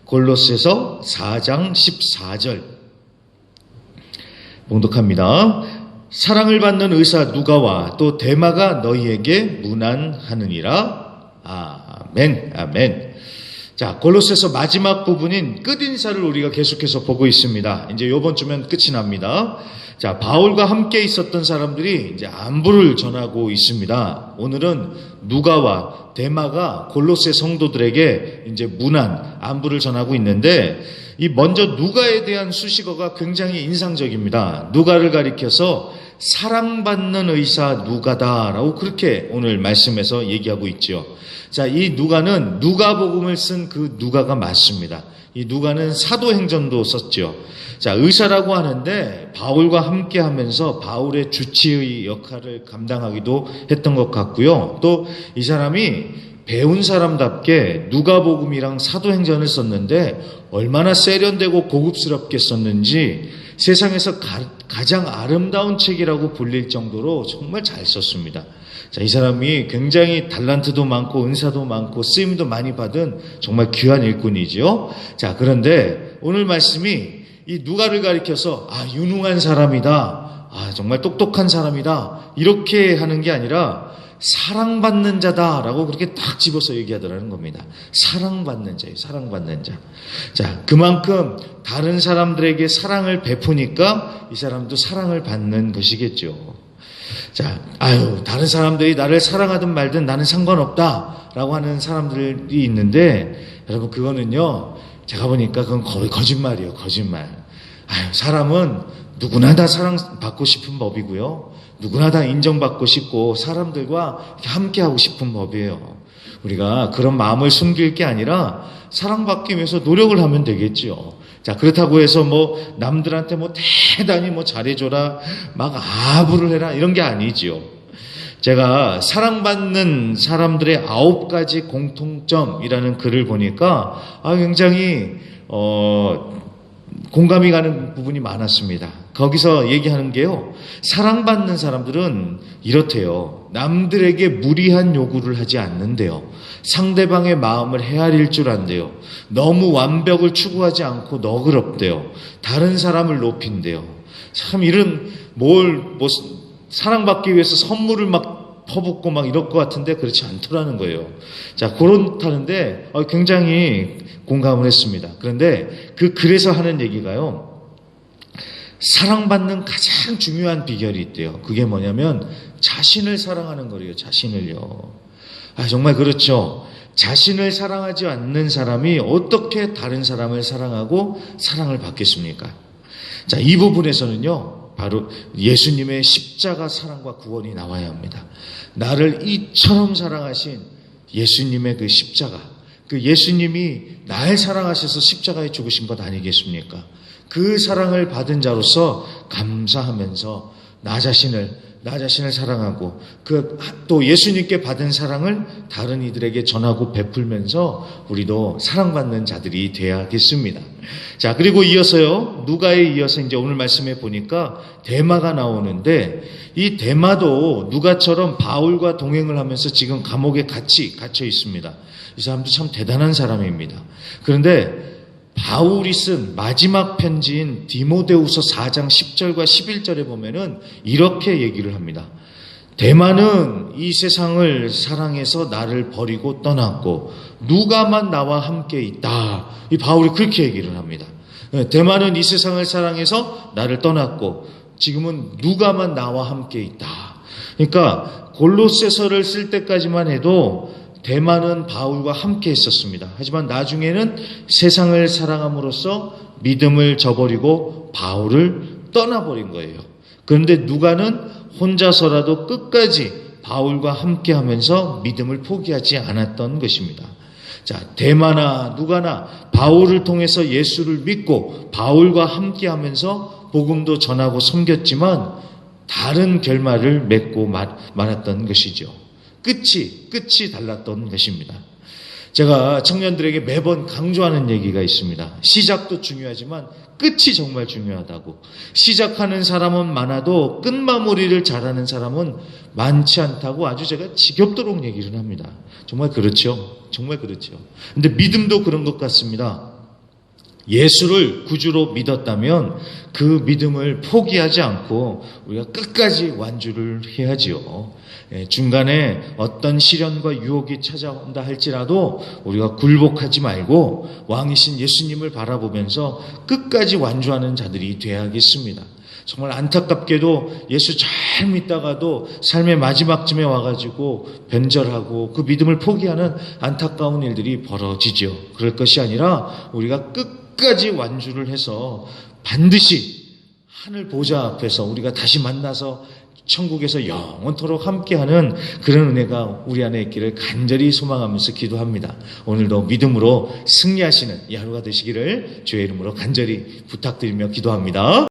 골로새서 4장 14절 봉독합니다. 사랑을 받는 의사 누가와 또 데마가 너희에게 문안하느니라. 아멘, 아멘. 자, 골로새서 마지막 부분인 끝인사를 우리가 계속해서 보고 있습니다. 이제 이번 주면 끝이 납니다. 자, 바울과 함께 있었던 사람들이 이제 안부를 전하고 있습니다. 오늘은 누가와 데마가 골로새 성도들에게 이제 문안, 안부를 전하고 있는데, 이 먼저 누가에 대한 수식어가 굉장히 인상적입니다. 누가를 가리켜서 사랑받는 의사 누가다라고 그렇게 오늘 말씀에서 얘기하고 있죠. 자, 이 누가는 누가복음을 쓴 그 누가가 맞습니다. 이 누가는 사도행전도 썼죠. 자, 의사라고 하는데 바울과 함께 하면서 바울의 주치의 역할을 감당하기도 했던 것 같고요. 또 이 사람이 배운 사람답게 누가복음이랑 사도행전을 썼는데 얼마나 세련되고 고급스럽게 썼는지 세상에서 가장 아름다운 책이라고 불릴 정도로 정말 잘 썼습니다. 자, 이 사람이 굉장히 달란트도 많고 은사도 많고 쓰임도 많이 받은 정말 귀한 일꾼이지요. 자, 그런데 오늘 말씀이 이 누가를 가리켜서 유능한 사람이다, 정말 똑똑한 사람이다 이렇게 하는 게 아니라 사랑받는 자다라고 그렇게 딱 집어서 얘기하더라는 겁니다. 사랑받는 자예요. 사랑받는 자. 자, 그만큼 다른 사람들에게 사랑을 베푸니까 이 사람도 사랑을 받는 것이겠죠. 자, 다른 사람들이 나를 사랑하든 말든 나는 상관없다라고 하는 사람들이 있는데, 여러분 그거는요, 제가 보니까 그건 거의 거짓말이에요. 거짓말. 사람은 누구나 다 사랑받고 싶은 법이고요. 누구나 다 인정받고 싶고 사람들과 함께하고 싶은 법이에요. 우리가 그런 마음을 숨길 게 아니라 사랑받기 위해서 노력을 하면 되겠죠. 자, 그렇다고 해서 남들한테 대단히 잘해줘라, 막 아부를 해라, 이런 게 아니지요. 제가 사랑받는 사람들의 9가지 공통점이라는 글을 보니까 굉장히 공감이 가는 부분이 많았습니다. 거기서 얘기하는 게요, 사랑받는 사람들은 이렇대요. 남들에게 무리한 요구를 하지 않는데요. 상대방의 마음을 헤아릴 줄 안대요. 너무 완벽을 추구하지 않고 너그럽대요. 다른 사람을 높인대요. 참 이런 사랑받기 위해서 선물을 막 퍼붓고 막 이럴 것 같은데 그렇지 않더라는 거예요. 자, 그렇다는데 굉장히 공감을 했습니다. 그런데 그래서 하는 얘기가요, 사랑받는 가장 중요한 비결이 있대요. 그게 뭐냐면 자신을 사랑하는 거래요. 자신을요. 정말 그렇죠. 자신을 사랑하지 않는 사람이 어떻게 다른 사람을 사랑하고 사랑을 받겠습니까? 자, 이 부분에서는요, 바로 예수님의 십자가 사랑과 구원이 나와야 합니다. 나를 이처럼 사랑하신 예수님의 그 십자가, 그 예수님이 날 사랑하셔서 십자가에 죽으신 것 아니겠습니까? 그 사랑을 받은 자로서 감사하면서 나 자신을 사랑하고 또 예수님께 받은 사랑을 다른 이들에게 전하고 베풀면서 우리도 사랑받는 자들이 되어야겠습니다. 자, 그리고 이어서요, 누가에 이어서 이제 오늘 말씀에 보니까 데마가 나오는데, 이 데마도 누가처럼 바울과 동행을 하면서 지금 감옥에 갇혀 있습니다. 이 사람도 참 대단한 사람입니다. 그런데 바울이 쓴 마지막 편지인 디모데후서 4장 10절과 11절에 보면은 이렇게 얘기를 합니다. 데마는 이 세상을 사랑해서 나를 버리고 떠났고 누가만 나와 함께 있다. 이 바울이 그렇게 얘기를 합니다. 데마는 이 세상을 사랑해서 나를 떠났고 지금은 누가만 나와 함께 있다. 그러니까 골로새서를 쓸 때까지만 해도 데마는 바울과 함께 있었습니다. 하지만 나중에는 세상을 사랑함으로써 믿음을 저버리고 바울을 떠나버린 거예요. 그런데 누가는 혼자서라도 끝까지 바울과 함께 하면서 믿음을 포기하지 않았던 것입니다. 자, 데마나 누가나 바울을 통해서 예수를 믿고 바울과 함께 하면서 복음도 전하고 섬겼지만 다른 결말을 맺고 말았던 것이죠. 끝이 달랐던 것입니다. 제가 청년들에게 매번 강조하는 얘기가 있습니다. 시작도 중요하지만 끝이 정말 중요하다고. 시작하는 사람은 많아도 끝마무리를 잘하는 사람은 많지 않다고 아주 제가 지겹도록 얘기를 합니다. 정말 그렇죠. 정말 그렇죠. 근데 믿음도 그런 것 같습니다. 예수를 구주로 믿었다면 그 믿음을 포기하지 않고 우리가 끝까지 완주를 해야지요. 중간에 어떤 시련과 유혹이 찾아온다 할지라도 우리가 굴복하지 말고 왕이신 예수님을 바라보면서 끝까지 완주하는 자들이 되어야겠습니다. 정말 안타깝게도 예수 잘 믿다가도 삶의 마지막쯤에 와가지고 변절하고 그 믿음을 포기하는 안타까운 일들이 벌어지죠. 그럴 것이 아니라 우리가 끝까지 완주를 해서 반드시 하늘 보좌 앞에서 우리가 다시 만나서 천국에서 영원토록 함께하는 그런 은혜가 우리 안에 있기를 간절히 소망하면서 기도합니다. 오늘도 믿음으로 승리하시는 이 하루가 되시기를 주의 이름으로 간절히 부탁드리며 기도합니다.